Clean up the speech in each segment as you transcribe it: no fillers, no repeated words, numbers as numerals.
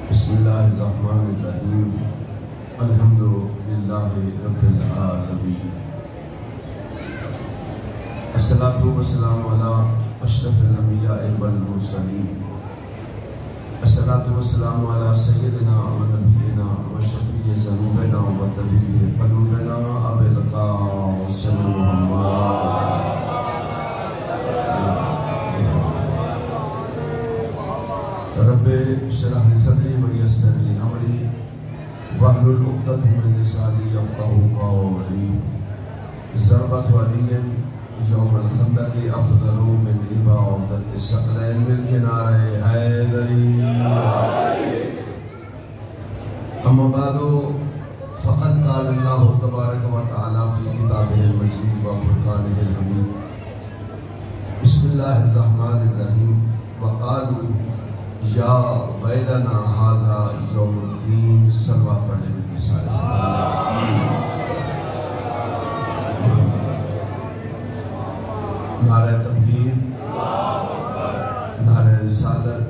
بسم اللہ الرحمن الرحیم الحمدللہ رب العالمین الصلاۃ والسلام علی اشرف الانبیاء والمرسلین الصلاۃ والسلام علی سیدنا و نبینا و شفیع ذنوبنا و طبیب قلوبنا ابی القاسم محمد رب اشرح لي صدري ويسر لي امري واحلل عقدة من لساني يفقهوا قولي ضربة علي يوم الخندق افضل من عبادة الثقلين بالكنار حيدري اما بعد فقد قال الله تبارك وتعالى في كتابه المجيد وفرقانه الحميد بسم الله الرحمن الرحيم وقالوا یا ویلنا ھذا یوم الدین صلوات پڑھ لیں میرے سارے نعرہ تکبیر نعرہ رسالت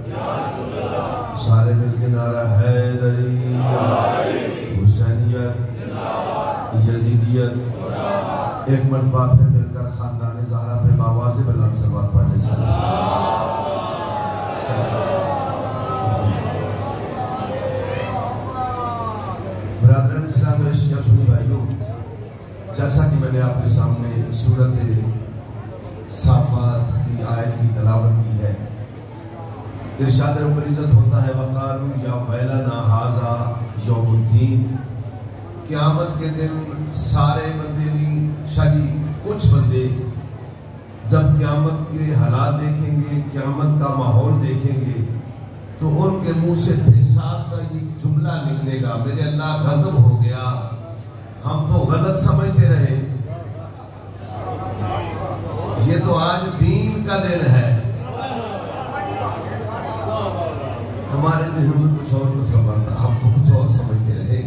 سارے مل کے نعرہ حیدری حسینیت یزیدیت ایک مرتبہ پھر مل کر خاندان زہرا پہ باواز بلند صلوات پڑھ لیں سارے برادران اسلام رشیہ سنی بھائیوں، جیسا کہ میں نے آپ کے سامنے سورۃ صافات کی آیت کی تلاوت کی ہے، ارشاد رب العزت ہوتا ہے وَقَالُوا يَا وَيْلَنَا هَذَا يَوْمُ الدِّينِ قیامت کے دن سارے بندے نہیں شاید کچھ بندے جب قیامت کے حالات دیکھیں گے، قیامت کا ماحول دیکھیں گے تو ان کے منہ سے فساد کا یہ جملہ نکلے گا میرے اللہ غضب ہو گیا، ہم تو غلط سمجھتے رہے، یہ تو آج دین کا دن ہے، ہمارے ذہن میں کچھ اور تصور تھا، ہم تو کچھ اور سمجھتے رہے۔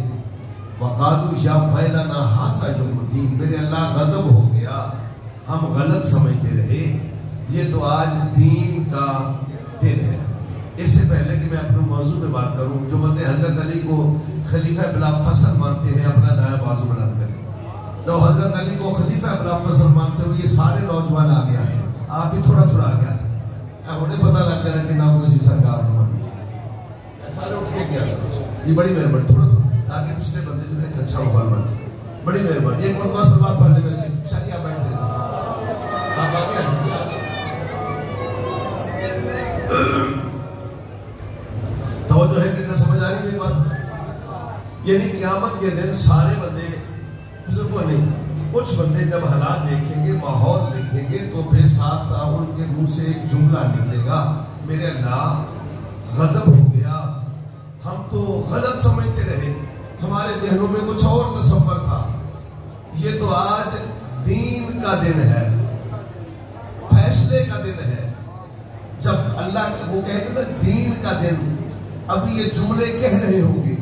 وَقَالُوا يَا وَيْلَنَا هَذَا يَوْمُ الدِّينِ میرے اللہ غضب ہو گیا، ہم غلط سمجھتے رہے، یہ تو آج دین کا دن ہے۔ اس سے پہلے کہ میں اپنے موضوع پہ بات کروں، جو بندے حضرت علی کو خلیفہ بلا فصل مانتے ہیں اپنا دائیں بازو بلند کریں، جو حضرت علی کو خلیفہ بلا فصل مانتے ہوئے یہ سارے نوجوان آگے آ جائیں، آپ بھی تھوڑا تھوڑا آگے آ جائیں، انہیں پتہ لگ جائے کہ نہ کسی سرکار نے مانی، سارے اٹھ کے کیا کرو، یہ بڑی مہربانی تھوڑا تھوڑا تاکہ پچھلے بندے جو ہے اچھا مقال بنتے، بڑی مہربانی ایک مرتبہ سلوات پڑھ لے کر کے شاید آپ بیٹھتے ہیں، آپ آگے آ جائیں۔ توجہ ہے کہ نہ سمجھ آ رہی میری بات؟ یعنی قیامت کے دن سارے بندے بزرگوں نہیں، کچھ بندے جب حالات دیکھیں گے، ماحول دیکھیں گے تو بے ساختہ ان کے منہ سے ایک جملہ نکلے گا میرے اللہ غضب ہو گیا، ہم تو غلط سمجھتے رہے، ہمارے ذہنوں میں کچھ اور تصور تھا، یہ تو آج دین کا دن ہے، فیصلے کا دن ہے، جب اللہ وہ کہتے ہیں نا دین کا دن، ابھی یہ جملے کہہ رہے ہوں گے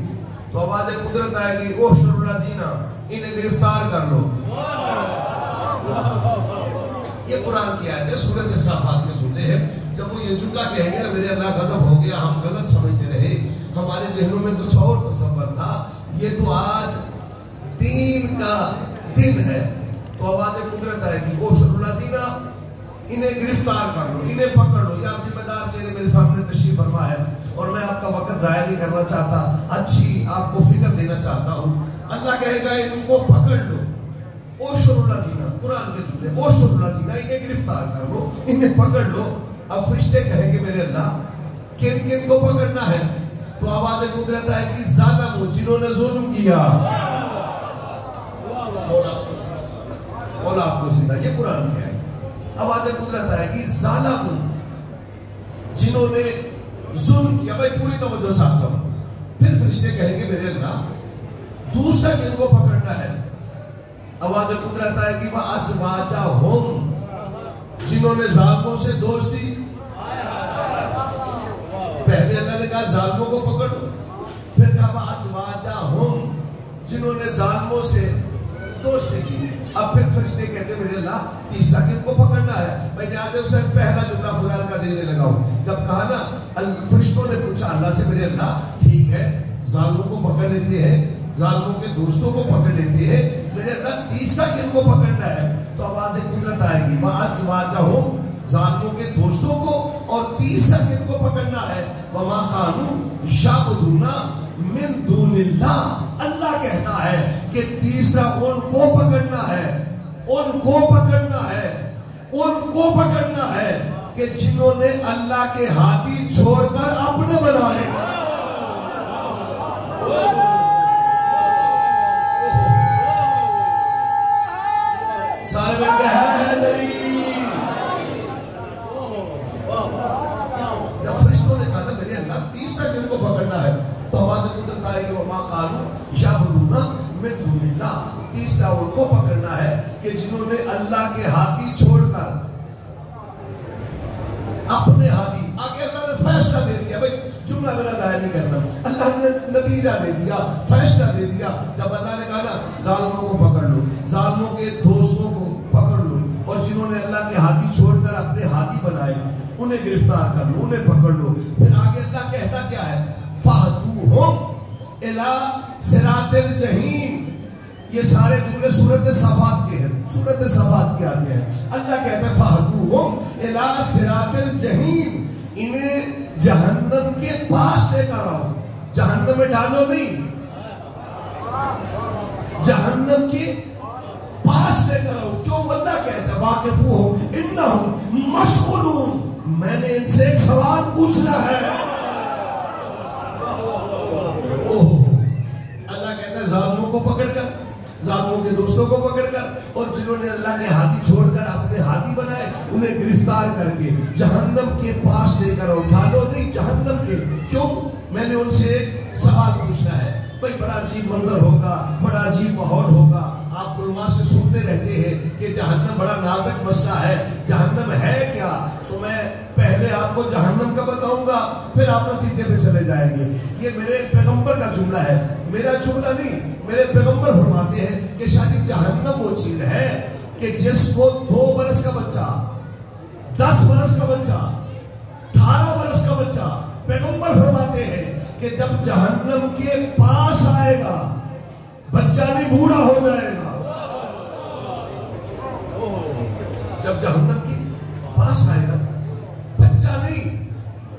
تو آواز قدرت آئے گی احشر الذین انہیں گرفتار کر لو، یہ قرآن کی آیت ہے، سورۃ صافات کے جملے ہیں، جب وہ یہ جملہ کہیں گے میرے اللہ غضب ہو گیا، ہم غلط سمجھتے رہے، ہمارے ذہنوں میں کچھ اور تصور تھا، یہ تو آج دین کا دن ہے، تو آواز قدرت آئے گی احشر الذین انہیں گرفتار کر لو، انہیں پکڑ لو۔ یا ذمہ دار چہرے میرے سامنے تشریف فرما ہے اور میں آپ کا وقت ضائع نہیں کرنا چاہتا، اچھی آپ کو فکر دینا چاہتا ہوں، اللہ کہے گا ان کو پکڑ لو، احشر الذین، قرآن کے جملے، احشر الذین انہیں گرفتار کر لو، انہیں پکڑ لو۔ اب فرشتے کہیں گے میرے اللہ کن کن کو پکڑنا ہے؟ تو آواز قدرت آئے گی ظالم، جنہوں نے ظلم کیا، بولا آپ کو زندہ، یہ قرآن کیا ہے، آواز قدرت آئے گی ظالم، جنہوں نے ظلم کیا، بھائی پوری توجہ چاہتا ہوں، پھر فرشتے کہیں گے میرے اللہ دوسرا جن کو پکڑنا ہے، آواز قدرت آئے گی وَأَزْوَاجَهُمْ، جنہوں نے ظالموں سے دوستی، اللہ ظالموں کو پکڑو. پھر کہا ازواجہم، جنہوں نے ظالموں سے دوستی کی. اب پھر فرشتے کہتے میرے اللہ تیسرا کن کو پکڑنا ہے؟ میں نے آدم سے پہلا جملہ فضال کا دینے لگا ہوں. جب کہا نا فرشتوں نے پوچھا اللہ سے میرے اللہ ٹھیک ہے ظالموں کو پکڑ لیتے ہیں، ظالموں کے دوستوں کو پکڑ لیتے ہیں، میرے اللہ تیسرا کن کو پکڑنا ہے؟ تو آواز قدرت آئے گی وَأَزْوَاجَهُمْ، ظالموں کے دوستوں کو، اور تیسرا کن کو پکڑنا ہے؟ وَمَا كَانُوا يَعْبُدُونَ من دون اللہ. اللہ کہتا ہے کہ تیسرا ان کو پکڑنا ہے، ان کو پکڑنا ہے، ان کو پکڑنا ہے کہ جنہوں نے اللہ کے ہاتھی چھوڑ کر اپنے بنائے. سارے میں کہہ دری. جب فرشتوں نے کہا تھا میرے اللہ تیسرا جن کو پکڑنا ہے تو آواز قدرت آئے کہ وما قالوا یعبدون من دون اللہ. تیسرا ان کو پکڑنا ہے کہ جنہوں نے اللہ کے ہاتھی چھوڑ کر اپنے ہاتھی. آگے اللہ نے فیصلہ دے دیا، بھائی جملہ میرا ظاہر نہیں کرنا، اللہ نے نتیجہ دے دیا، فیصلہ دے دیا. جب اللہ نے کہا نا ظالموں کو پکڑ لو، ظالموں کے دوستوں کو پکڑ لو، اور جنہوں نے اللہ کے ہاتھی چھوڑ کر اپنے ہاتھی بنائے انہیں گرفتار کر لو، انہیں پکڑ لو. پھر آگے اللہ کہتا کیا ہے؟ فَهْدُوهُمْ إِلَىٰ صِرَاطِ الْجَحِيمِ. یہ سارے جملے سورۃ صافات کے ہیں، سورۃ صافات کے آتے ہیں. اللہ کہتا ہے فَهْدُوهُمْ إِلَىٰ صِرَاطِ الْجَحِيمِ، انہیں جہنم کے پاس لے کر آؤ. جہنم میں ڈالو نہیں، جہنم کے پاس لے کر آؤ. کیوں؟ اللہ کہتا ہے واقفوہم انہم مسئولون، میں نے ان سے ایک سوال پوچھنا ہے. اللہ کہتا ہے ظالموں کو پکڑ کر، ظالموں کے دوستوں کو پکڑ کر، اور جنہوں نے اللہ کے ہاتھی چھوڑ کر اپنے ہاتھی بنائے انہیں گرفتار کر کے جہنم کے پاس لے کر اٹھالو نہیں، جہنم کے. کیوں؟ میں نے ان سے سوال پوچھنا ہے. بھائی بڑا عجیب منظر ہوگا، بڑا عجیب ماحول ہوگا. آپ علماء سے سنتے رہتے ہیں کہ جہنم بڑا نازک مسئلہ ہے. جہنم ہے کیا؟ تو میں پہلے آپ کو جہنم کا بتاؤں گا، پھر آپ نتیجے پہ چلے جائیں گے. یہ میرے پیغمبر کا جملہ ہے، میرا جملہ نہیں. میرے پیغمبر فرماتے ہیں کہ شاید جہنم وہ چیز ہے کہ جس کو 2 برس کا بچہ، 10 برس کا بچہ، 18 برس کا بچہ، پیغمبر فرماتے ہیں کہ جب جہنم کے پاس آئے گا بچہ نہیں بوڑھا ہو جائے گا. جب جہنم کے پاس آئے گا بچہ نہیں.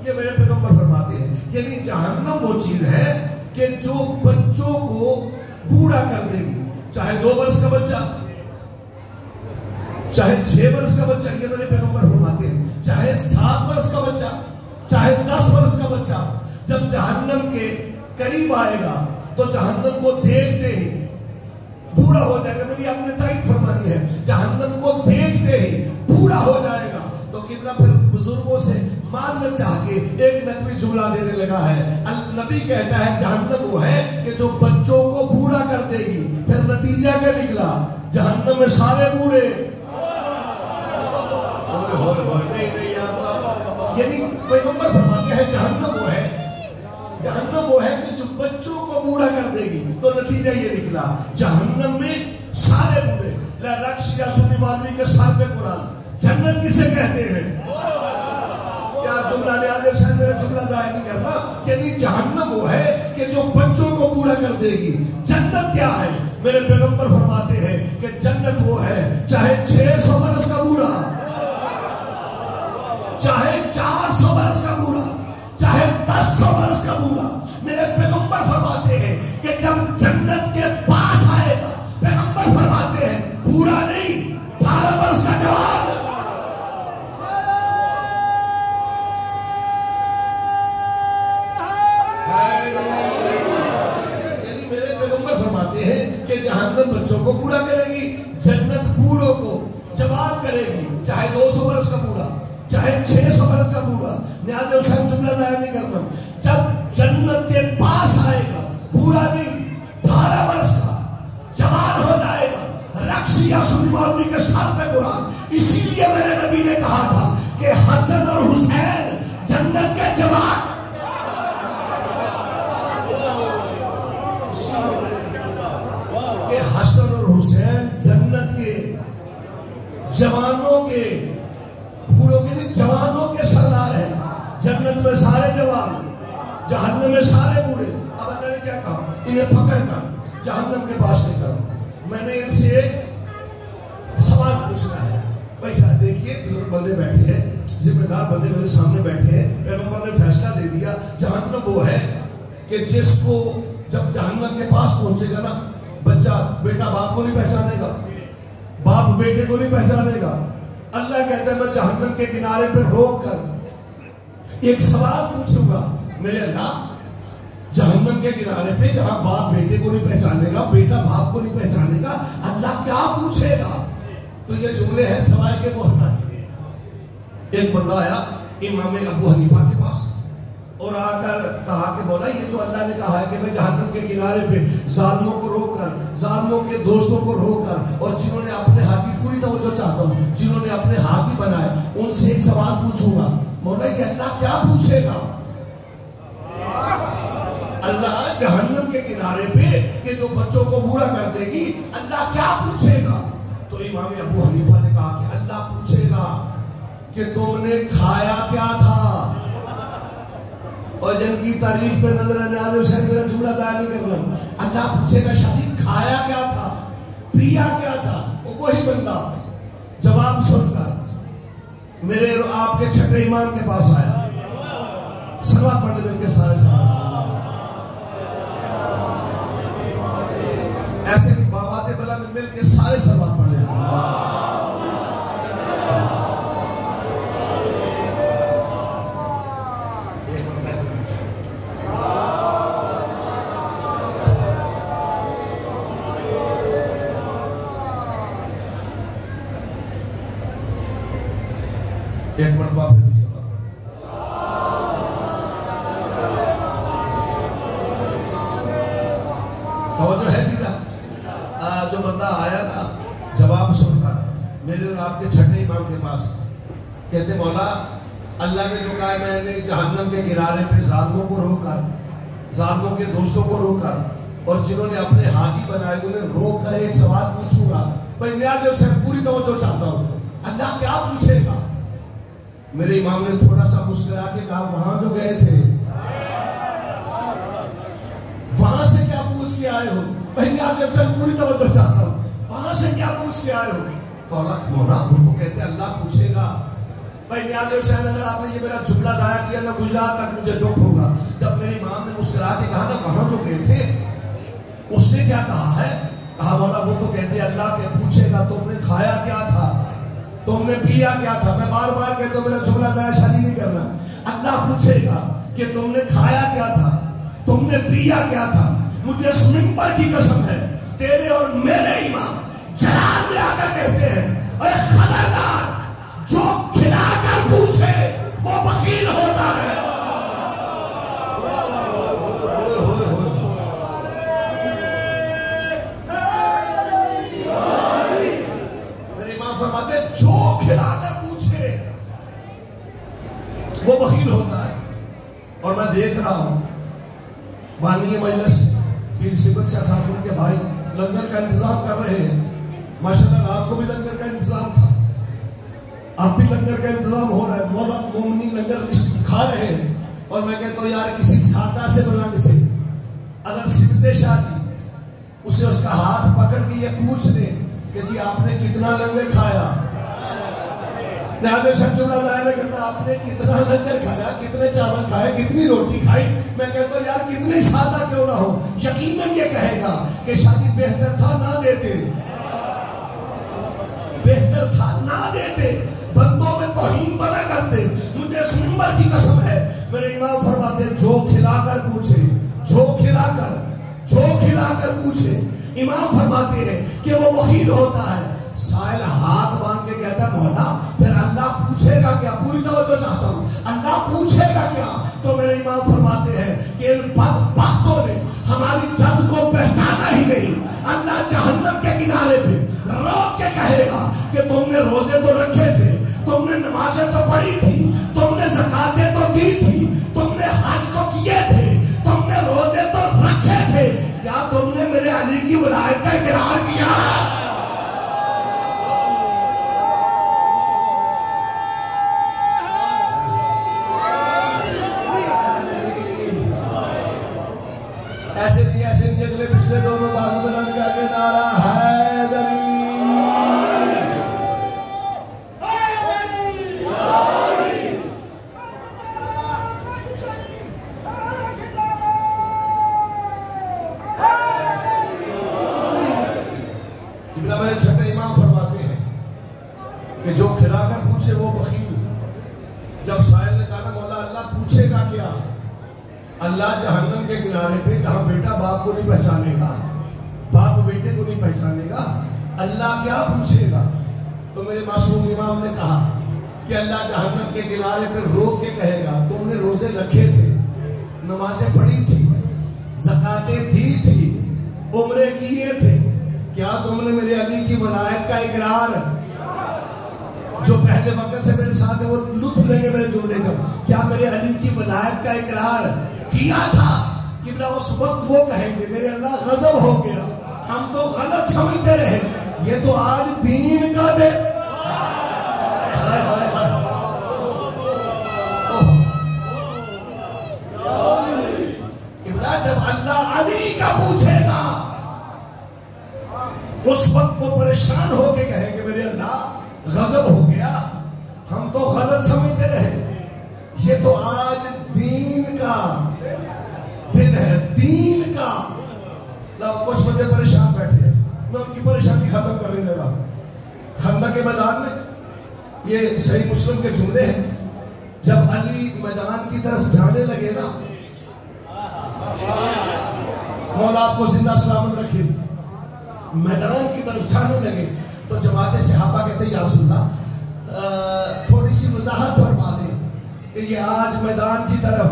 یہ میرے پیغمبر فرماتے ہیں یعنی جہنم وہ چیز ہے کہ جو بچوں کو بوڑھا کر دے گی. چاہے 2 برس کا بچہ، چاہے 6 برس کا بچہ، یہ میرے پیغمبر فرماتے ہیں، چاہے 7 برس کا بچہ، چاہے 10 برس کا بچہ، جب جہنم کے قریب آئے گا تو جہنم کو دیکھتے ہی بوڑھا ہو جائے گا. میری آپ نے تائید فرمانی ہے، جہنم کو دیکھتے ہی بوڑھا ہو جائے گا. تو قبلہ پھر بزرگوں سے ماننا چاہ کے ایک نقوی جملہ دینے لگا ہے. نبی کہتا ہے جہنم وہ ہے کہ جو بچوں کو بوڑھا کر دے گی. پھر نتیجہ کیا نکلا؟ جہنم میں سارے بوڑھے. یعنی پیغمبر فرماتے ہیں جہنم وہ ہے، جہنم وہ ہے کہ جو بچوں کو بوڑھا کر دے گی. تو نتیجہ یہ نکلا جہنم میں سارے بوڑھے. رقص یا سنی والوی کے سر پہ قرآن. جنت کسے کہتے ہیں؟ کیا جملہ نیاز ہے؟ میرا جملہ ظاہر نہیں کرنا. یعنی جہنم وہ ہے کہ جو بچوں کو بوڑھا کر دے گی. جنت کیا ہے؟ میرے پیغمبر فرماتے ہیں کہ جنت وہ ہے چاہے 600 برس کا بوڑھا، چاہے 400 برس کا بوڑھا، چاہے 1000 برس کا بوڑھا. میرے پیغمبر فرماتے ہیں کہ جب جنت کے پاس آئے گا، پیغمبر فرماتے ہیں بوڑھا نہیں، 18 برس کا جوان. یعنی میرے پیغمبر فرماتے ہیں کہ جہنم بچوں کو بوڑھا کرے گی، جنت بوڑھوں کو جوان کرے گی. چاہے 200 برس کا بوڑھا، چاہے 600 برس کا بوڑھا. نیاز حسین جملہ ظاہر نہیں کرنا. جب جنت کے پاس آئے گا بوڑھا نہیں، 18 برس کا جوان ہو جائے گا. رقص یا سنی کے سر پہ قرآن. اسی لیے میرے نبی نے کہا تھا کہ حسن اور حسین جنت کے جوان. کہ حسن اور حسین جنت کے جوانوں کے بوڑھوں کے نہیں جوانوں کے سردار ہیں. جنت میں سارے جوان, جہنم میں سارے بوڑھے. اب اللہ نے کیا کہا, انہیں پکڑ کر جہنم کے پاس لے کر. میں نے ان سے ایک سوال پوچھنا ہے. بھائی صاحب دیکھیے بزرگ بندے بیٹھے ہیں, ذمہ دار بندے میرے سامنے بیٹھے ہیں. پیغمبر نے فیصلہ دے دیا جہنم وہ ہے کہ جس کو جب جہنم کے پاس پہنچے گا نا, بچہ بیٹا باپ کو نہیں پہچانے گا, باپ بیٹے کو نہیں پہچانے گا. اللہ کہتا ہے میں جہنم کے کنارے پہ روک کر ایک سوال پوچھوں گا. میرے اللہ جہنم کے کنارے پہ جہاں باپ بیٹے کو نہیں پہچانے گا, بیٹا باپ کو نہیں پہچانے گا, اللہ کیا پوچھے گا؟ تو یہ جملے ہیں سوائے کے محتاج. ایک بندہ آیا امام ابو حنیفہ کے پاس اور آ کر کہا کہ مولا یہ تو اللہ نے کہا ہے کہ میں جہنم کے کنارے پہ ظالموں کو روک کر, ظالموں کے دوستوں کو روک کر, اور جنہوں نے اپنے ہاتھ کی پوری توجہ چاہتا ہوں, جنہوں نے اپنے ہاتھ ہی بنائے ان سے ایک سوال پوچھوں گا. مولا یہ اللہ کیا پوچھے گا؟ اللہ جہنم کے کنارے پہ کہ جو بچوں کو بوڑھا کر دے گی, اللہ کیا پوچھے گا؟ تو امام ابو حنیفہ نے کہا کہ اللہ پوچھے گا کہ تم نے کھایا کیا تھا. اور جن کی تعریف پہ نظر نیاز حسین میرا جملہ ضائع نہیں کرنا, اللہ پوچھے گا شادی کھایا کیا تھا, پیا کیا تھا. وہی بندہ جواب سن کر میرے آپ کے چھٹے امام کے پاس آیا. سلوات پڑھنے مل کے سارے سلوات ایسے نہیں, بابا سے بلا مل کے سارے سلوات پڑھ لیں. ایک مرتبہ پھر بھی سلوات توجہ ہے جی. جو بندہ آیا تھا جواب سن کر میرے اور آپ کے چھٹے امام کے پاس, کہتے مولا اللہ نے جو کہا ہے میں نے جہنم کے کنارے پہ ظالموں کو روک کر, ظالموں کے دوستوں کو روک کر, اور جنہوں نے اپنے ہاتھی بنائے انہیں روک کر ایک سوال پوچھوں گا. میں نیاز سے پوری توجہ چاہتا ہوں, اللہ کیا پوچھے گا؟ میرے امام نے تھوڑا سا مسکرا کے کہا وہاں جو گئے تھے وہاں سے کیا پوچھ کے آئے ہو؟ میں نیاز سے پوری توجہ چاہتا ہوں, وہاں سے کیا پوچھ کے آئے ہو؟ مولا وہ تو کہتے اللہ پوچھے گا. بھائی نیاز حسین اگر آپ نے یہ میرا جملہ ضائع کیا نا گجرات تک مجھے دکھ ہوگا. جب میرے امام نے مسکرا کے کہا نا وہاں جو گئے تھے اس نے کیا کہا ہے؟ کہا مولا وہ تو کہتے اللہ کے پوچھے گا تم نے کھایا کیا تھا, تم نے پیا کیا تھا. میں بار بار کہتا ہوں میرا جملہ ضائع شادی نہیں کرنا. اللہ پوچھے گا کہ تم نے کھایا کیا تھا, تم نے پیا کیا تھا. مجھے اس منبر کی قسم ہے تیرے اور میرے امام جلال میں آ کر کہتے ہیں اے خبردار جو کھلا کر پوچھے وہ بخیل ہوتا ہے. میرے امام فرماتے جو کھلا کر پوچھے وہ بخیل ہوتا ہے. اور میں دیکھ رہا ہوں بانی مجلس پیر صفت شاہ صاحب ان کے بھائی لنگر کا انتظام کر رہے ہیں. ماشاءاللہ رات کو بھی لنگر کا انتظام تھا, اب بھی لنگر کا انتظام ہو رہا ہے. مولا مومنین لنگر کھا رہے ہیں. اور میں کہتا ہوں یار کسی سادہ سے بلانے سے اگر صفت شاہ جی اسے اس کا ہاتھ پکڑ کے یہ پوچھ لیں کہ جی آپ نے کتنا لنگر کھایا, لہذا جملہ ظاہر کرتا آپ نے کتنا لنگر کھایا, کتنے چاول کھائے, کتنی روٹی کھائی. میں کہتا ہوں یار کتنی سادہ کیوں نہ ہو, یقیناً یہ کہے گا کہ شادی بہتر تھا نہ دیتے, بہتر تھا نہ دیتے, بندوں میں توہین تو نہ کرتے. مجھے اس منبر کی قسم ہے میرے امام فرماتے جو کھلا کر پوچھے, جو کھلا کر پوچھے, امام فرماتے ہیں کہ وہ بخیل ہوتا ہے. سائل ہاتھ باندھ کے کہتا ہے مولا پھر اللہ پوچھے گا کیا؟ پوری توجہ چاہتا ہوں, اللہ پوچھے گا کیا؟ تو میرے امام فرماتے ہیں کہ ان بدبختوں نے ہماری جد کو پہچانا ہی نہیں. اللہ جہنم کے کنارے پہ روک کے کہے گا کہ تم نے روزے تو رکھے تھے, تم نے نمازیں تو پڑھی تھی, تم نے زکاتیں تو دی تھی, تم نے حج تو کیے تھے, تم نے روزے تو رکھے تھے, کیا تم نے میرے علی کی ولایت کا اقرار کیا. ایسے نہیں اگلے پچھلے دونوں بازو بلند کر کے نعرہ حیدری. میرے چھٹے امام فرماتے ہیں کہ جو کھلا کر پوچھے وہ بخیل. جب سائل نے کہا نا مولا اللہ پوچھے گا کیا؟ اللہ جہنم کے کنارے پہ کہاں بیٹا باپ کو نہیں پہچانے گا، باپ بیٹے کو نہیں پہچانے گا، اللہ کیا پوچھے گا؟ تو میرے معصوم امام نے کہا کہ اللہ جہنم کے کنارے پہ رو کے کہے گا تم نے روزے رکھے تھے، نمازیں پڑھی تھی، زکاتیں دی تھی، عمرے کیے تھے، کیا تم نے میرے علی کی ولایت کا اقرار، جو پہلے وقت سے میرے ساتھ ہے وہ لطف لیں گے میرے جملے کا، کیا میرے علی کی ولایت کا اقرار کیا تھا؟ قبلہ اس وقت وہ کہیں گے میرے اللہ غضب ہو گیا، ہم تو غلط سمجھتے رہے، یہ تو آج دین کا دے. قبلہ جب اللہ علی کا پوچھے گا اس وقت وہ پریشان ہو کے کہیں کہ میرے اللہ غضب ہو گیا، ہم تو غلط سمجھتے رہے، یہ تو آج دین کا دن ہے، دین کا. کچھ بندے پریشان بیٹھے ہیں، میں ان کی پریشانی ختم کرنے لگا. خندق کے میدان میں یہ صحیح مسلم کے جملے ہیں، جب علی میدان کی طرف جانے لگے نا، مولا آپ کو زندہ سلامت رکھے، میدان کی طرف جانے لگے تو جماعت صحابہ کہتے ہیں یا رسول اللہ تھوڑی سی وضاحت فرما دیں کہ یہ آج میدان کی طرف،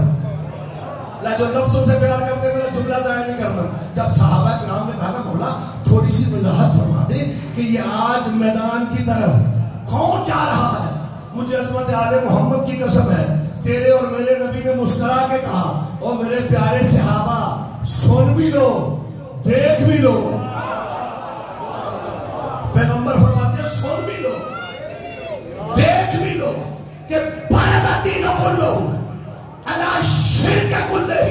جو لفظوں سے پیار کرتے ہیں میرا جملہ ضائع نہیں کرنا. جب صحابہ کرام نے کہا نا مولا تھوڑی سی وضاحت فرما دیں کہ یہ آج میدان کی طرف کون جا رہا ہے، مجھے عظمت آل محمد کی قسم ہے تیرے اور میرے نبی نے مسکرا کے کہا اور میرے پیارے صحابہ سن بھی لو دیکھ بھی لو. پیغمبر فرماتے ہیں سن بھی لو دیکھ بھی لو کہ برزہ دین کلو اللہ شرک کلے،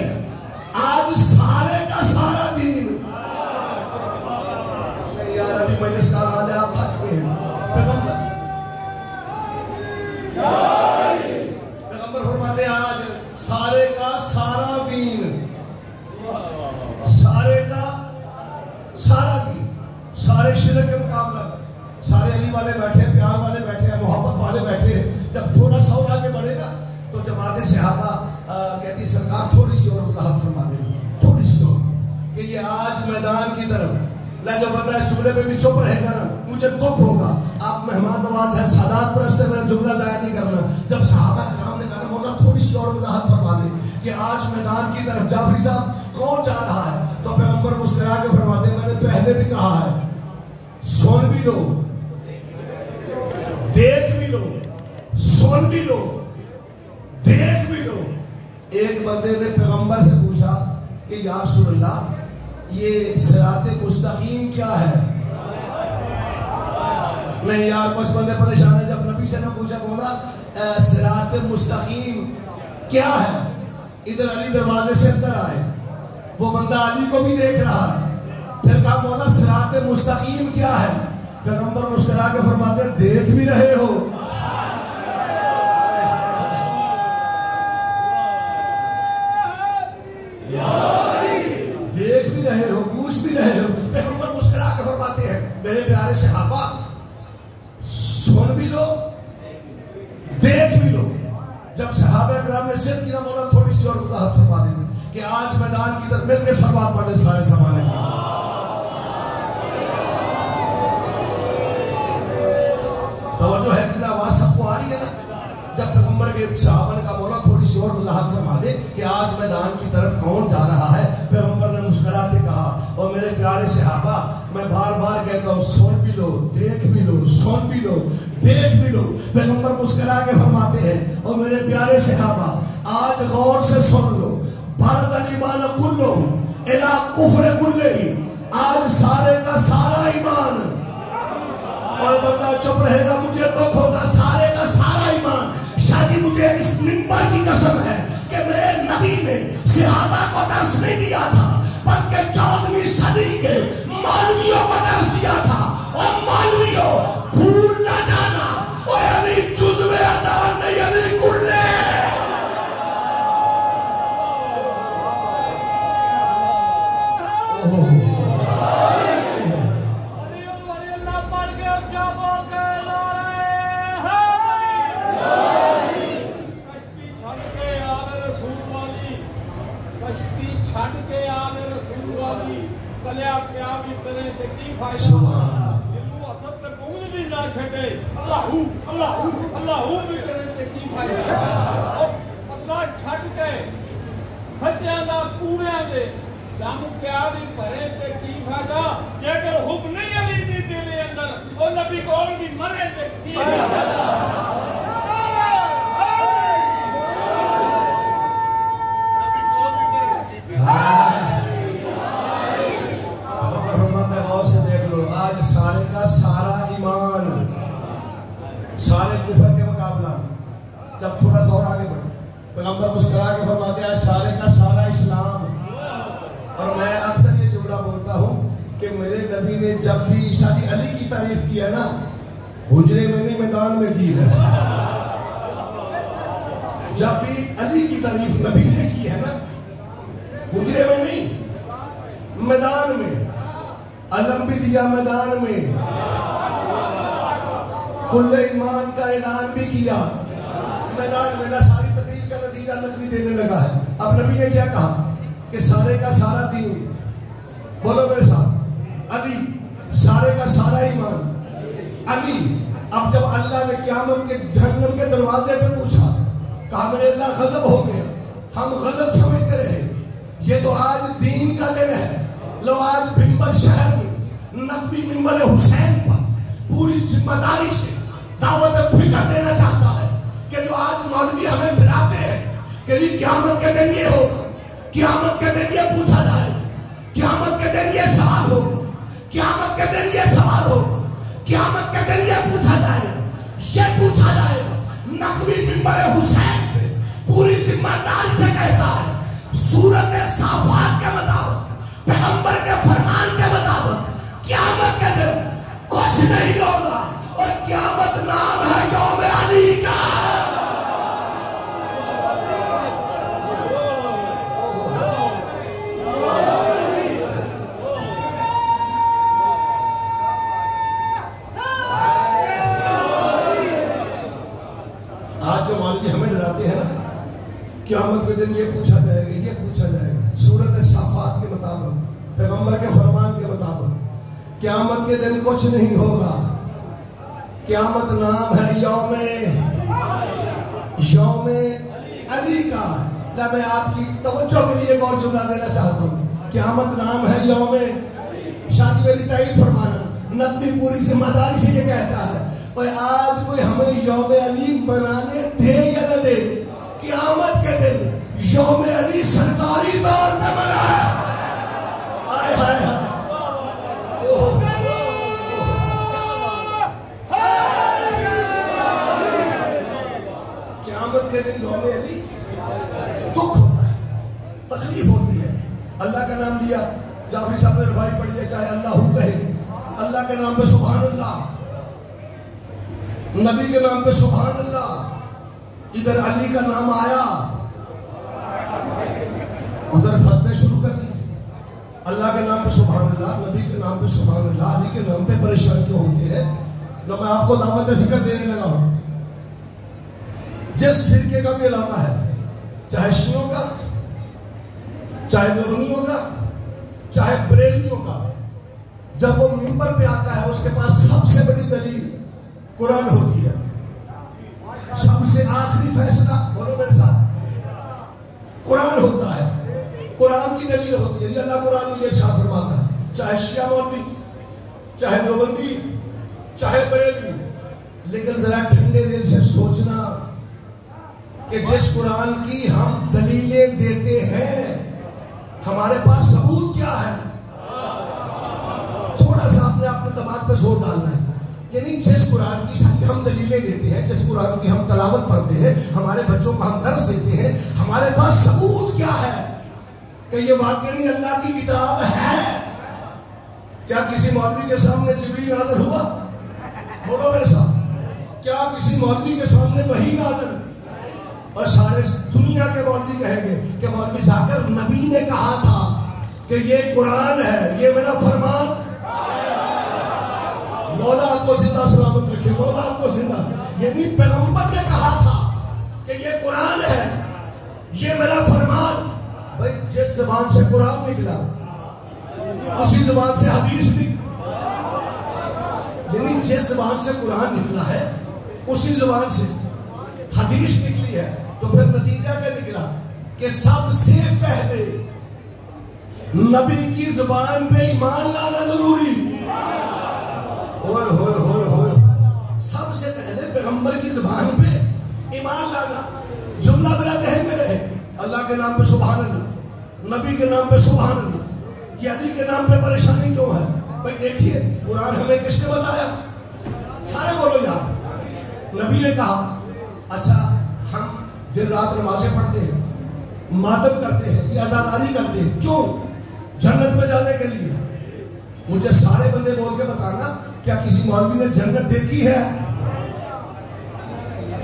آج سارے کا سارا دین. یار ابھی مجلس کا آج آپ تھک گئے ہیں. پیغمبر فرماتے ہیں آج سارے کا سارا دین، سارے کا سارا دین، سارے شرک کے مقابلہ، سارے علی والے بیٹھے ہیں، پیار والے بیٹھے ہیں، محبت والے بیٹھے ہیں. جب تھوڑا سا اور آگے بڑھے گا تو جماعت صحابہ کہتی سرکار تھوڑی سی اور وضاحت فرما دیں، تھوڑی سی اور، کہ یہ آج میدان کی طرف. جو بندہ اس جملے پہ بھی چپ رہے گا نا مجھے دکھ ہوگا. آپ مہمان نواز ہیں، سادات پرست ہے، میرا جملہ ضائع نہیں کرنا. جب صحابہ کرام نے کہا مولا تھوڑی سی اور وضاحت فرما دیں کہ آج میدان کی طرف جعفری صاحب کون جا رہا ہے، تو پیغمبر مسکرا کے فرماتے ہیں میں نے پہلے بھی کہا ہے سن بھی لو دیکھ بھی لو، سن بھی لو دیکھ بھی لو. ایک بندے نے پیغمبر سے پوچھا کہ یا رسول اللہ یہ صراط مستقیم کیا ہے؟ نہیں یار کچھ بندے پریشان ہیں، جب نبی سے نہ پوچھا بولا صراط مستقیم کیا ہے. ادھر علی دروازے سے اندر آئے، وہ بندہ علی کو بھی دیکھ رہا ہے، پھر کہا مولا صراط مستقیم کیا ہے؟ پیغمبر مسکرا کے فرماتے ہیں دیکھ بھی رہے ہو. دیکھ بھی رہے ہو، پوچھ بھی رہے ہو. پیغمبر مسکرا کے فرماتے ہیں میرے پیارے صحابہ سن بھی لو دیکھ بھی لو. جب صحابہ کرام نے ضد کیا مولا تھوڑی سی اور وضاحت فرما دیں کہ آج میدان کی طرف مل کے سلوات پڑھیں سارے زمانے میں. توجہ ہے کہ آواز سب کو آ رہی ہے نا. جب پیغمبر کے صحابہ نے کہا مولا تھوڑی سی اور وضاحت فرما دے کہ آج میدان کی طرف کون جا رہا ہے، پیغمبر نے مسکرا کے کہا اور میرے پیارے صحابہ میں بار بار کہتا ہوں سن بھی لو دیکھ بھی لو، سن بھی لو دیکھ بھی لو. پیغمبر مسکرا کے فرماتے ہیں اور میرے پیارے صحابہ آج غور سے سن لو برز الایمان کلہ الی کفر کلہ. آج سارے کا سارا ایمان، اور بندہ چپ رہے گا مجھے دکھ ہوگا، سارے کا سارا ایمان. شادی مجھے اس منبر کی قسم ہے کہ میرے نبی نے صحابہ کو درس نہیں دیا تھا بلکہ 14ویں صدی کے مولویوں کو درس دیا تھا. اور مولویوں بھول نہ جانا وہ ابھی جزو اذان نہیں ابھی کلے. سارے کفر کے مقابلہ میں جب تھوڑا سا اور آگے بڑھے پیغمبر مسکرا کے فرماتے ہیں سارے کا سارا اسلام. اور میں اکثر یہ جملہ بولتا ہوں کہ میرے نبی نے جب بھی شادی علی کی تعریف کی ہے نا حجرے میں نہیں میدان میں کی ہے. جب بھی علی کی تعریف نبی نے کی ہے نا حجرے میں نہیں میدان میں، علم بھی دیا میدان میں، کل ایمان کا اعلان بھی کیا میدان میں. ساری تقریر کا نتیجہ نقلی دینے لگا ہے. اب نبی نے کیا کہا کہ سارے کا سارا دین، بولو میرے ساتھ، علی سارے کا سارا ایمان علی. اب جب اللہ نے قیامت کے جہنم کے دروازے پہ پوچھا کہا میرے اللہ غضب ہو گیا، ہم غلط سمجھتے رہے، یہ تو آج دین کا دن ہے. لو آج ممبر شہر میں نقوی ممبر حسین پر پوری ذمہ داری سے دعوت فکر دینا چاہتا ہے کہ جو آج مولوی ہمیں بلاتے ہیں کہ قیامت کے دن یہ ہوگا، قیامت کے دن یہ پوچھا جائے گا، قیامت کے دن یہ سوال ہوگا، قیامت کے دن یہ سوال ہوگا، قیامت کے دن یہ پوچھا جائے گا، یہ پوچھا جائے گا. نقوی ممبر حسین پہ پوری ذمہ داری سے کہتا ہے سورت صافات کے مطابق، پیغمبر کے فرمان کے مطابق قیامت کے دن کچھ نہیں ہوگا اور قیامت نام ہے یوم علی کا. آج جو مولوی ہمیں ڈراتے ہیں نا قیامت کے دن یہ پوچھا جائے گا، یہ پوچھا جائے گا، سورت صافات کے مطابق، پیغمبر کے فرمان کے مطابق قیامت کے دن کچھ نہیں ہوگا. قیامت نام ہے یوم علی کا. میں آپ کی توجہ کے لیے ایک اور جملہ دینا چاہتا ہوں. قیامت نام ہے یوم. شادی میری تائید فرمانا، نقوی پوری ذمہ داری سے یہ کہتا ہے اور آج کوئی ہمیں یوم علی منانے دے یا نہ دے، قیامت کے دن یوم علی سرکاری طور پہ منائے. آئے ہائے قیامت کے دن یوم علی دکھ ہوتا ہے، تکلیف ہوتی ہے. اللہ کا نام لیا، جعفری صاحب نے ربائی پڑھی ہے، چاہے اللہ کہے، اللہ کے نام پہ سبحان اللہ، نبی کے نام پہ سبحان اللہ. ادھر علی کا نام آیا ادھر فتوے شروع کر دی. اللہ کے نام پہ سبحان اللہ، نبی کے نام پہ سبحان اللہ، علی کے نام پہ پریشان کیوں ہوتے ہیں؟ تو میں آپ کو دعوت فکر دینے لگا ہوں. جس فرقے کا بھی علاقہ ہے، چاہے شیعوں کا، چاہے دیوبندیوں کا، چاہے بریلویوں کا، جب وہ منبر پہ آتا ہے اس کے پاس سب سے بڑی دلیل قرآن ہوتی ہے. سب سے آخری فیصلہ، بولو میرے ساتھ، قرآن ہوتا ہے. قرآن کی دلیل ہوتی ہے. یہ اللہ قرآن میں یہ ارشاد فرماتا ہے، چاہے شیعہ مولوی، چاہے دیوبندی، چاہے بریلوی. لیکن ذرا ٹھنڈے دل سے سوچنا کہ جس قرآن کی ہم دلیلیں دیتے ہیں ہمارے پاس ثبوت کیا ہے؟ پہ زور ڈالنا ہے. یعنی جس قرآن کی ہم دلیلیں دیتے ہیں، جس قرآن کی ہم تلاوت پڑھتے ہیں، ہمارے بچوں کو ہم درس دیتے ہیں، ہمارے پاس ثبوت کیا ہے کہ یہ واقعی اللہ کی کتاب ہے. کیا کسی مولوی کے سامنے جبریل نازل ہوا؟ بولو میرے ساتھ. کیا کسی مولوی کے سامنے وحی نازل؟ اور سارے دنیا کے مولوی کہیں گے کہ مولوی ذاکر نبی نے کہا تھا کہ یہ قرآن ہے، یہ میرا فرمان. مولا آپ کو زندہ سلامت رکھے، مولا آپ کو زندہ. یعنی پیغمبر نے کہا تھا کہ یہ قرآن ہے، یہ میرا فرمان. بھائی جس زبان سے قرآن نکلا اسی زبان سے حدیث نکلی. یعنی جس زبان سے قرآن نکلا ہے اسی زبان سے حدیث نکلی ہے. تو پھر نتیجہ کیا نکلا کہ سب سے پہلے نبی کی زبان پہ ایمان لانا ضروری. ہوئے ہوئے ہوئے ہوئے سب سے پہلے پیغمبر کی زبان پہ ایمان لانا. جملہ میرا ذہن میں رہے، اللہ کے نام پہ سبحان اللہ، نبی کے نام پہ سبحان اللہ. یہ علی کے نام پہ پریشانی کیوں ہے؟ بھائی دیکھیے قرآن ہمیں کس نے بتایا؟ سارے بولو یار. نبی نے کہا اچھا ہم دن رات نمازیں پڑھتے ہیں، ماتم کرتے ہیں، یہ عزاداری کرتے ہیں، کیوں؟ جنت میں جانے کے لیے. مجھے سارے بندے بول کے بتانا کیا کسی مولوی نے جنت دیکھی ہے؟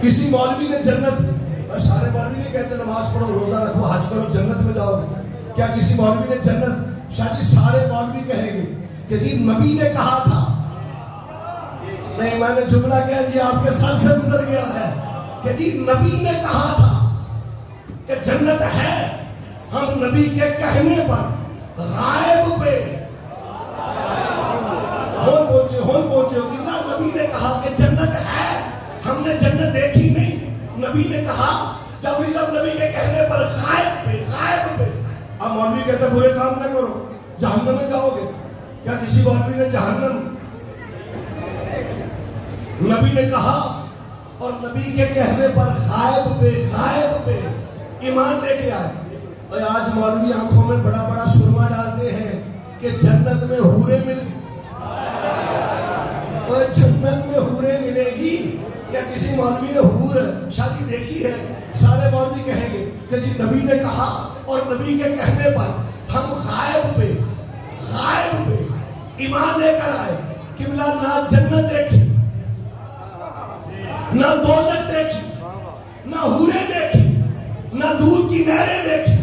کسی مولوی نے جنت؟ اور سارے مولوی نہیں کہتے نماز پڑھو، روزہ رکھو، حج کرو، جنت میں جاؤ گے. کیا کسی مولوی نے جنت؟ شاید سارے مولوی کہیں گے کہ جی نبی نے کہا تھا. نہیں، میں نے جملہ کہہ دیا، آپ کے سر سے گزر گیا ہے کہ جی نبی نے کہا تھا کہ جنت ہے. ہم نبی کے کہنے پر غائب پہ ہون پہنچے کتنا. نبی نے کہا کہ جنت ہے، ہم نے جنت دیکھی نہیں. نبی نے کہا جب نبی کے کہنے پر غائب پہ. اب مولوی کہتے برے کام نہ کرو، جہنم میں جاؤ گے. کیا کسی مولوی نے جہنم؟ نبی نے کہا اور نبی کے کہنے پر غائب پہ ایمان لے کے آئے. اور آج مولوی آنکھوں میں بڑا بڑا سرما ڈالتے ہیں کہ جنت میں حوریں جنت میں حوریں ملے گی. کیا کسی مولوی نے حور شادی دیکھی ہے؟ سارے مولوی کہیں گے کہ جی نبی نے کہا اور نبی کے کہنے پر ہم غائب پہ ایمان لے کر آئے. قبلہ نہ جنت دیکھی، نہ دوزخ دیکھی، نہ حوریں دیکھی، نہ دودھ کی نہریں دیکھی،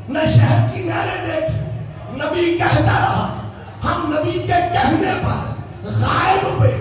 نہ شہد کی نہریں دیکھی. نبی کہتا رہا، ہم نبی کے کہنے پر غائب پہ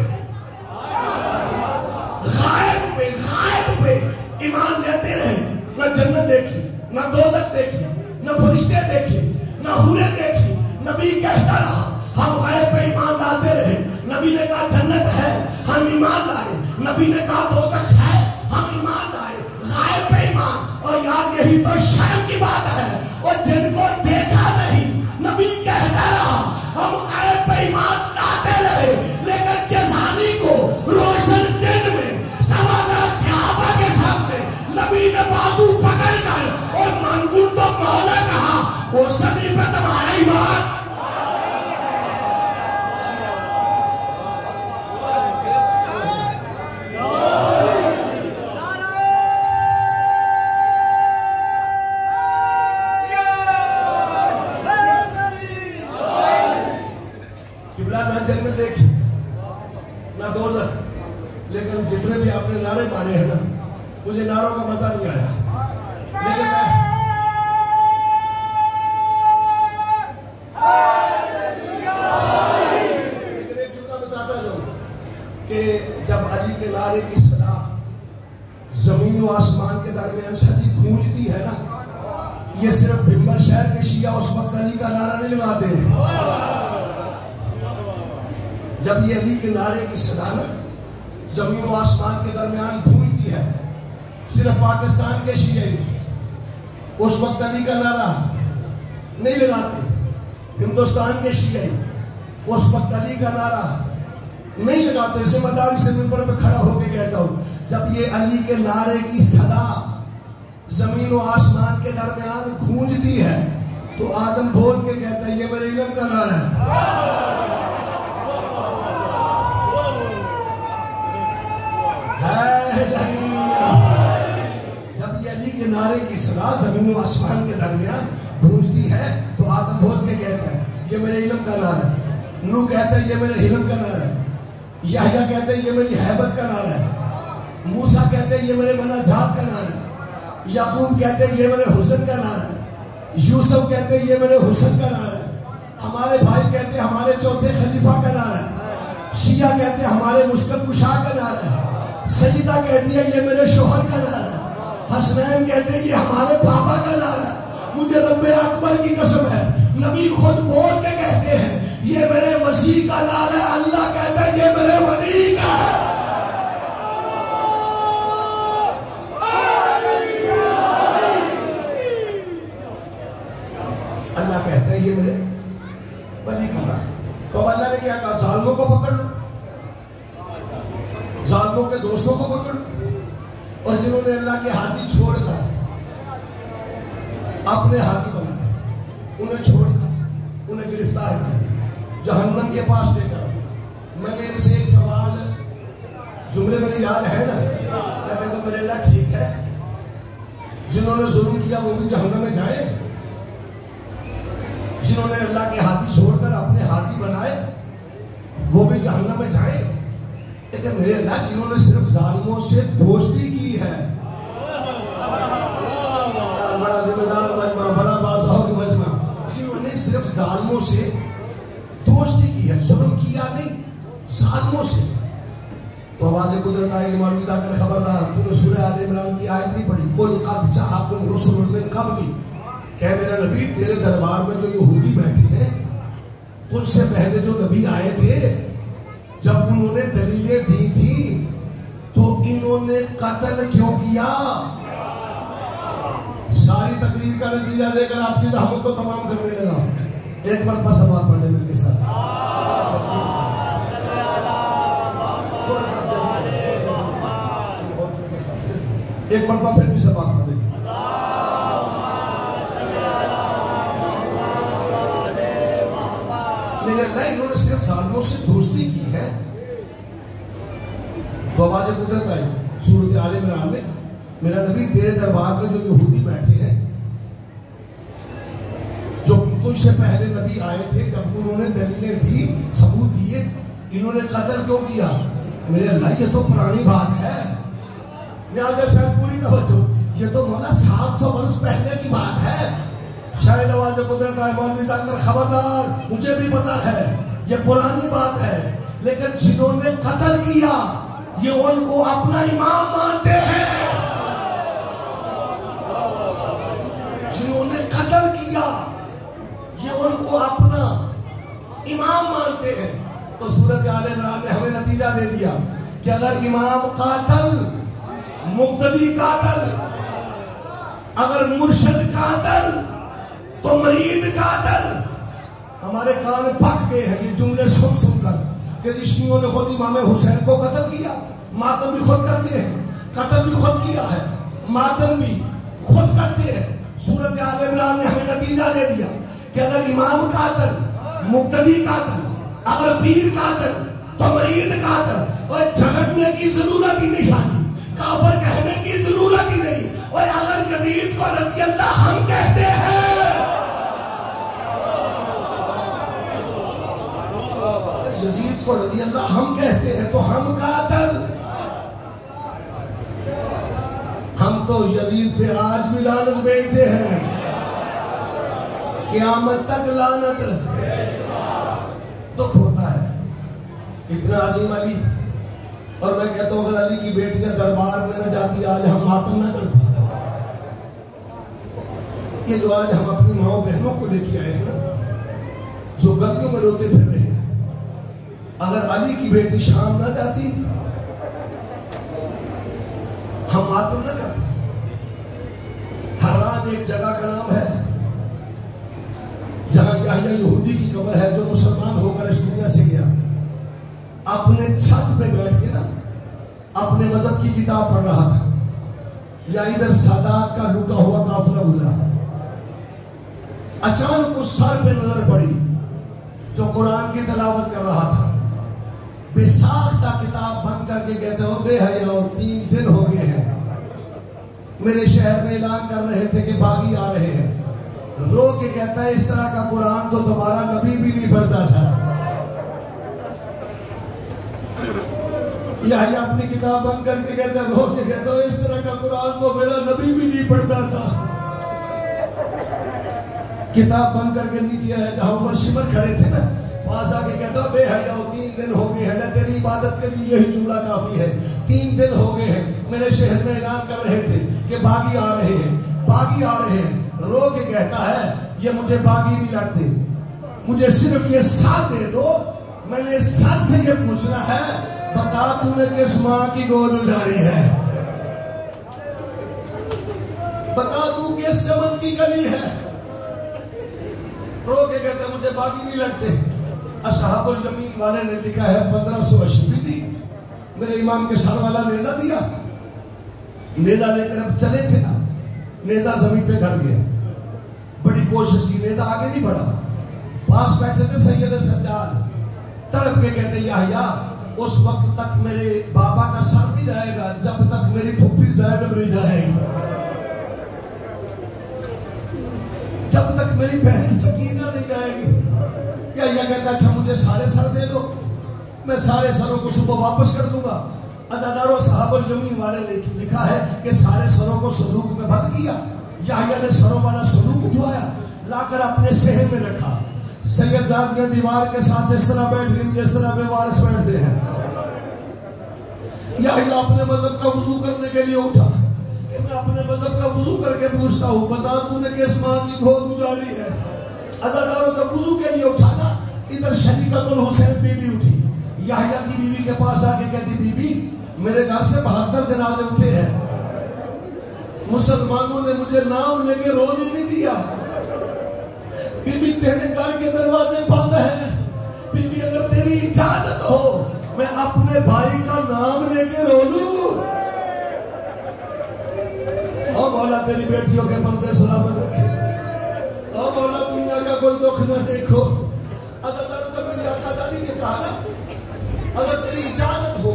ایمان لیتے رہے. نہ جنت دیکھی، نہ دوزخ دیکھی، نہ فرشتے دیکھے، نہ حوریں دیکھی. نبی کہتا رہا، ہم غائب پہ ایمان لاتے رہے. نبی نے کہا جنت ہے، ہم ایمان لائے. نبی نے کہا دوزخ ہے، ہم ایمان لائے. غائب پہ ایمان. اور یار یہی تو شرم کی بات ہے. اور جن کو دیکھا نہیں، نبی کہتا رہا ہم غائب پہ ایمان لاتے رہے. لیکن جزانی کو روشن دن میں صحابہ کے سامنے نبی نے بازو پکڑ کر اور منگل تو مولا کہا، وہ سبھی پہ تمہارا ایمان. جنت دیکھی نہ دوزخ. لیکن جتنے بھی آپ نے نعرے مارے ہیں نا، مجھے نعروں کا مزہ نہیں آیا. لیکن ایک جملہ بتاتا جاؤں کہ جب علی کے نعرے کی صدا زمین و آسمان کے درمیان سچی گونجتی ہے نا، یہ صرف بھمبر شہر کے شیعہ اس وقت علی کا نعرہ نہیں لگاتے ہیں. جب یہ علی کے نعرے کی صدا زمین و آسمان کے درمیان گونجتی ہے، صرف پاکستان کے شیعہ اس وقت علی کا نعرہ نہیں لگاتے. ہندوستان کے شیعہ اس وقت علی کا نعرہ نہیں لگاتے. ذمہ داری سے منبر پہ کھڑا ہو کے کہتا ہوں، جب یہ علی کے نعرے کی صدا زمین و آسمان کے درمیان گونجتی ہے تو آدم بول کے کہتا ہے یہ میرے علم کا نعرہ ہے. کی صدا زمین و آسمان کے درمیان گونجتی ہے تو آدم بول کے کہتا ہے یہ میرے علم کا نعرہ ہے، نوح کہتا ہے یہ میرے علم کا نعرہ ہے، یحییٰ کہتے ہیں یہ میری ہیبت کا نعرہ ہے، موسیٰ کہتے ہیں یہ میرے مناجات کا نعرہ ہے، یعقوب کہتے ہیں یہ میرے حسن کا نعرہ ہے، یوسف کہتے ہیں یہ میرے حسن کا نعرہ ہے، ہمارے بھائی کہتے ہیں ہمارے چوتھے خلیفہ کا نعرہ ہے، شیعہ کہتے ہیں ہمارے مشکل کشا کا نعرہ ہے، سیدہ کہتی ہے یہ میرے شوہر کا نعرہ ہے، حسنین کہتے ہیں یہ ہمارے پاپا کا نعرہ ہے۔ مجھے رب اکبر کی قسم ہے، نبی خود بول کے کہتے ہیں یہ میرے مسیح کا نعرہ ہے، اللہ کہتا ہے یہ میرے ولی کا ہے۔ اللہ کہتا ہے یہ میرے ولی کا نعرہ ہے۔ تو اللہ نے کیا کہا؟ ظالموں کو پکڑ لو، ظالموں کے دوستوں کو پکڑ لو، اور جنہوں نے اللہ کے ہاتھی چھوڑ کر اپنے ہاتھی بنا انہیں چھوڑ کر انہیں گرفتار کر جہنم کے پاس لے کر، میں نے ان سے ایک سوال جملے میرے یاد ہے نا، میں کہتا ہوں میرے اللہ ٹھیک ہے جنہوں نے ظلم کیا وہ بھی جہنم میں جائیں، جنہوں نے اللہ کے ہاتھی چھوڑ کر اپنے ہاتھی بنائے وہ بھی جہنم میں جائیں، لیکن میرے اللہ جنہوں نے صرف ظالموں سے دوستی کی ہے، بڑا ذمہ دار مجمع، بڑا بازار مجمع، جنہوں نے صرف ظالموں سے دوستی کی ہے، ظلم کیا نہیں، ظالموں سے، تو آواز قدرت آئے کہ مولوی جا کر خبردار تم نے سورہ آل عمران کی آیت نہیں پڑھی، قل قد جاءکم رسل من قبلی، کہ میرا نبی تیرے دربار میں جو یہودی بیٹھے ہیں تجھ سے پہلے جو نبی آئے تھے جب انہوں نے دلیلیں دی تھی تو انہوں نے قتل کیوں کیا؟ ساری تقریر کا نتیجہ دے کر آپ کی زحمت کو تمام کرنے لگا۔ ایک مرتبہ سماعت پڑھ لیں میرے کے ساتھ، ایک مرتبہ پھر بھی سماعت پڑھ لیں۔ میرے اللہ انہوں نے صرف ظالموں سے دوستی کی ہے، تو آواز قدرت آئی سورۃ آل عمران میں، میرا نبی تیرے دربار میں جو یہودی بیٹھے ہیں جو تجھ سے پہلے نبی آئے تھے جب انہوں نے دلیلیں دی، ثبوت دیے، انہوں نے قتل کیوں کیا؟ میرے اللہ یہ تو پرانی بات ہے، لہٰذا شاید پوری توجہ، یہ تو مولا 700 برس پہلے کی بات ہے۔ شاید آواز قدرت آئے مولوی صاحب کر خبردار، مجھے بھی پتا ہے یہ پرانی بات ہے، لیکن جنہوں نے قتل کیا یہ ان کو اپنا امام مانتے ہیں، جنہوں نے قتل کیا یہ ان کو اپنا امام مانتے ہیں۔ تو سورۃ آل عمران نے ہمیں نتیجہ دے دیا کہ اگر امام قاتل، مقتدی قاتل، اگر مرشد قاتل تو مرید قاتل۔ ہمارے کان پک گئے ہیں یہ جملے سن سن کر کہ رشیوں نے خود امام حسین کو قتل کیا، ماتم بھی خود کرتے ہیں، قتل بھی خود کیا ہے، ماتم بھی خود کرتے ہیں۔ سورۃ آل عمران نے ہمیں نتیجہ دے دیا کہ اگر امام قاتل، مقتدی قاتل، اگر پیر قاتل تو مرید قاتل، اور جھگڑنے کی ضرورت ہی نہیں، شاہی کافر کہنے کی ضرورت ہی نہیں۔ اور اگر یزید کو رضی اللہ ہم کہتے ہیں، یزید کو رضی اللہ ہم کہتے ہیں تو ہم قاتل، ہم تو یزید پہ آج بھی لعنت بھیجتے ہیں، قیامت تک لعنت۔ دکھ ہوتا ہے اتنا عظیم علی، اور میں کہتا ہوں اگر علی کی بیٹیاں دربار میں نہ جاتی آج ہم ماتم نہ کرتے۔ یہ جو آج ہم اپنی ماؤں بہنوں کو لے کے آئے ہیں نا جو گلیوں میں روتے پھر رہے ہیں، اگر علی کی بیٹی شام نہ جاتی ہم ماتم نہ کرتے۔ حران ایک جگہ کا نام ہے جہاں یحییٰ یہودی کی قبر ہے جو مسلمان ہو کر اس دنیا سے گیا، اپنے چھت پہ بیٹھ کے نا اپنے مذہب کی کتاب پڑھ رہا تھا، یا ادھر سادات کا لوٹا ہوا قافلہ گزرا، اچانک اس سر پہ نظر پڑی جو قرآن کی تلاوت کر رہا تھا، بے ساختہ کتاب بند کر کے کہتے ہو بے حیاؤ 3 دن ہو گئے ہیں میرے شہر میں اعلان کر رہے تھے کہ باغی آ رہے ہیں. رو کے کہتا ہے اس طرح کا قرآن تو تمہارا نبی بھی نہیں پڑھتا تھا. یحییٰ اپنی کتاب بند کر کے کہتا ہے، رو کے کہتا ہے اس طرح کا قرآن تو میرا نبی بھی نہیں پڑھتا تھا. کتاب بند کر کے نیچے آیا جہاں عمر شمر کھڑے تھے نا، پاس آ کے کہتا بے حیاء 3 دن ہو گئے ہیں، تیری عبادت کے لیے یہی جملہ کافی ہے. 3 دن ہو گئے ہیں میرے شہر میں اعلان کر رہے تھے کہ باغی آ رہے ہیں، باغی آ رہے ہیں. رو کے کہتا ہے یہ مجھے باغی نہیں لگتے، مجھے صرف یہ سر دے دو. میں نے سر سے یہ پوچھنا ہے بتا تو نے کس ماں کی گود اجاڑی ہے، بتا تو کس چمن کی کلی ہے. رو کے کہتے مجھے باغی نہیں لگتے. اصحاب الیمین والے نے لکھا ہے 1580 دی میرے امام کے سر والا نیزہ دیا. نیزہ لے کر اب چلے تھے نا، نیزہ زمین پہ گھڑ گیا. بڑی کوشش کی، نیزہ آگے نہیں بڑھا. پاس بیٹھے تھے سید سجاد، تڑپ کے کہتے یحییٰ اس وقت تک میرے بابا کا سر نہیں جائے گا جب تک میری پھپھی زینب نہیں جائے گی، جب تک میری بہن سکینہ نہیں جائے گی. یحییٰ کہتا اچھا مجھے سارے سر دے دو، میں سارے سروں کو صبح واپس کر دوں گا. عزاداروں صحاب الیمین والے نے لکھا ہے کہ سارے سروں کو صندوق میں بند کیا. یحییٰ نے سروں والا صندوق اٹھوایا، لا کر اپنے صحن میں رکھا. سید زادیاں دیوار کے ساتھ اس طرح بیٹھ گئی جس طرح بے وارث بیٹھتے ہیں. یحییٰ اپنے مذہب کا وضو کرنے کے لیے اٹھا کہ میں اپنے مذہب کا وضو کر کے پوچھتا ہوں بتا تو نے کس ماں کی گود اجاڑی ہے. عزاداروں کا وضو کے لیے اٹھانا. ادھر شریکت الحسین بی بی اٹھی، یحییٰ کی بیوی کے پاس آ کے کہتی بی بی میرے گھر سے 72 جنازے اٹھے ہیں، مسلمانوں نے مجھے نام لے کے رونے نہیں دیا. بی بی تیرے گھر کے دروازے بند ہیں، بی بی اگر تیری اجازت ہو میں اپنے بھائی کا نام لے کے رو لوں. او مولا تیری بیٹیوں کے پردے سلامت رکھے، او مولا دنیا کا کوئی دکھ نہ دیکھو. میری آقا دادی نے کہا نا اگر تیری اجازت ہو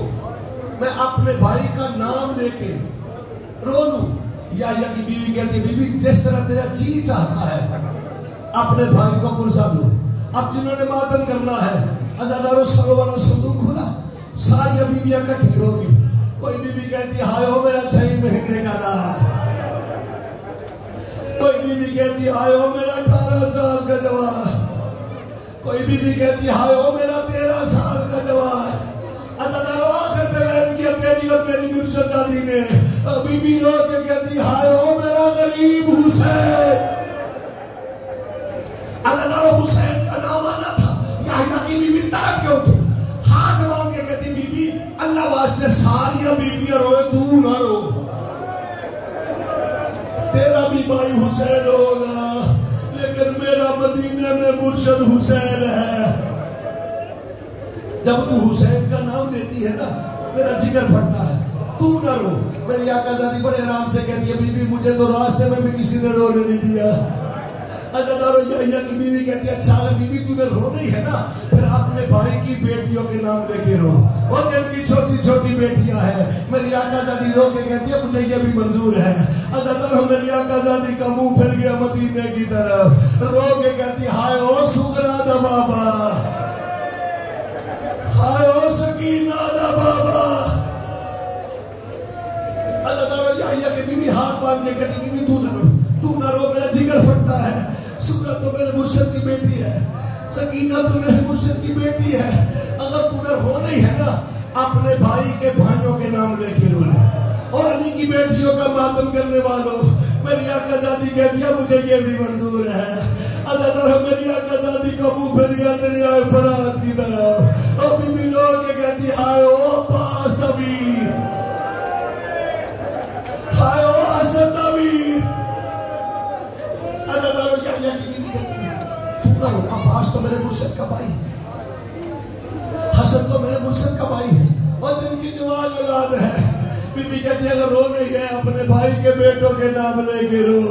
میں اپنے بھائی کا نام لے کے رو لوں. یحییٰ کی بیوی کہتی بی بی جس طرح تیرا جی چاہتا ہے اپنے بھائی کو پرسا دو. اب جنہوں نے ماتم کرنا ہے عزاداروں سروں والا صندوق کھلا، ساری بیویاں کٹھی ہوگی. کوئی بیوی کہتی ہائے ہو میرا 6 مہینے کا نام، کوئی بیوی کہتی ہائے ہو میرا 18 سال کا جوان، کوئی بیوی کہتی ہائے ہو میرا 13 سال کا جوان. عزاداروں آخر پہ بیان کیا تیری اور میری مرشد دادی نے. بی بی رو کے کہتی ہائے ہو میرا غریب حسین. عزاداروں حسین کا نام آنا تھا. یحییٰ کی بیوی تڑپ کے اٹھی، ہاتھ مانگ کے کہتی بی بی اللہ واسطے ساری بیویاں روئے تو نہ رو، تیرا بھی بھائی حسین ہوگا لیکن میرا مدینے میں مرشد حسین ہے. جب تو حسین کا نام لیتی ہے نا میرا جگر پھٹتا ہے، تو نہ رو. میری آقا زادی بڑے آرام سے کہتی ہے بی بی مجھے تو راستے میں بھی کسی نے رونے نہیں دیا. عزاداروں یحییٰ کی بیوی کہتی ہے اچھا بی بی تمہیں رو نہیں ہے نا پھر اپنے بھائی کی بیٹیوں کے نام لے کے رو، اور جن کی چھوٹی چھوٹی بیٹیاں ہیں. میری آقا زادی رو کے کہتی ہے مجھے یہ بھی منظور ہے. عزاداروں میری آقا زادی کا منہ پھر گیا مدینے کی طرف، رو کے کہتی ہائے او سغرا دا بابا، ہائے او سکینہ دا بابا. عزاداروں یحییٰ کی بیوی ہاتھ باندھ کے کہتی بی بی تو نہ رو میرا جگر پھٹتا ہے. سغرا تو میرے مرشد کی بیٹی ہے، سکینہ تو میرے مرشد کی بیٹی ہے. اگر تو نہ رو نہیں ہے نا اپنے بھائی کے بھائیوں کے نام لے کے رو لے. اور علی کی بیٹیوں کا ماتم کرنے والوں میری آقا زادی کہہ دیا مجھے یہ بھی منظور ہے. عزاداروں میری آقا زادی کو منہ پھر گیا دریائے فرات کی طرف، اور بی بی رو کے کہتی ہائے او عباس طویل، ہائے او حسن طویل. عزاداروں یحییٰ کی بیوی کہتی ہے تو نہ رو، عباس تو میرے مرشد کا بھائی ہے، حسن تو میرے مرشد کا بھائی ہے اور جن کی جوان اولاد ہے. بی بی کہتی ہے اگر رو نہیں ہے اپنے بھائی کے بیٹوں کے نام لے کے رو.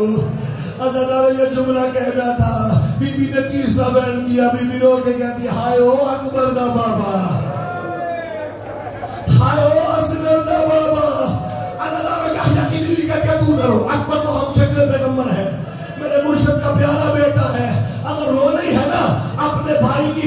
عزاداروں یہ جملہ کہنا تھا. بی بی نے تیسرا بیان کیا. بی بی رو کے کہتی ہائے او اکبر دا بابا، ہائے او اصغر دا بابا. عزاداروں یحییٰ کی بیوی کہتی ہے تو نہ رو،